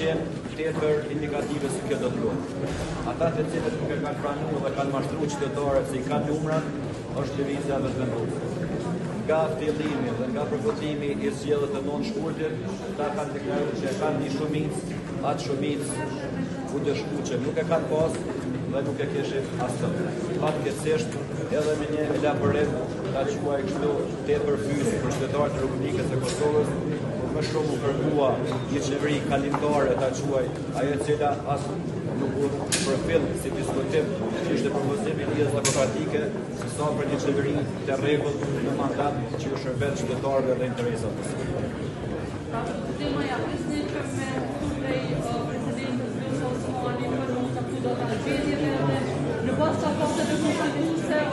qenë tepër indikative se kjo do të luajë. Ata të cilët nuk e kanë pranuar dhe kanë mashtruar qytetarët se i kanë numrat, është lëvizja vetëvenduese. Nga fillimi dhe nga përfundimi i zgjedhjeve të 9 shkurtit, ata kanë deklaruar se kanë një shumicë, atë shumicë u të shku që nuk e kanë pas dhe nuk e kishin asë. Fatkeqësisht edhe me një elaborim ta quaj kështu tepër fyes për qytetarët e Republikës së Kosovës, më shumë u kërkua një qeveri kalimtare ta quaj ajo e cila as nuk u përfill si diskutim që ishte propozimi i lidhjes demokratike, sa për një qeveri të rregullt në mandat që u shërben qytetarëve dhe interesat të saj. Tema ja prisni që me prej presidentës Vjosa Osmani për mund të do të zgjedhjeve dhe në bazë të fakte të konstitucionale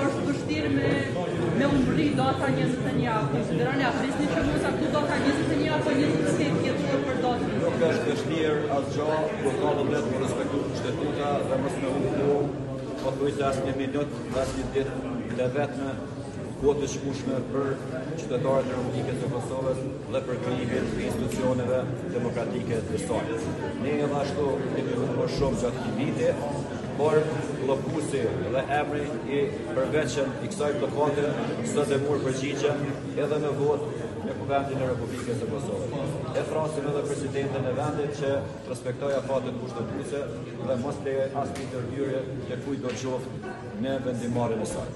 është vështirë me umbri data 21. Konsideroni ja prisni që mos aktu data 21 apo 28 vjetor për datën. Nuk është vështirë asgjë, por ka vëllëmet me respektu shtetuta dhe mos me humbu pothuajse as një minutë, as një ditë të vetme kohë të shkushme për qytetarët e Republikës së Kosovës dhe për krijimin e institucioneve demokratike të saj. Ne edhe ashtu kemi më shumë gjatë këtij viti, por bllokuesi dhe emri i përveçëm i kësaj blokade sot e mur përgjigjen edhe në votë në Kuvendin e Republikës së Kosovës. E thrasim edhe presidenten e vendit që të respektojë afatet kushtetuese dhe mos leje asnjë ndërhyrje të kujt do qoftë në vendimarrjen e saj.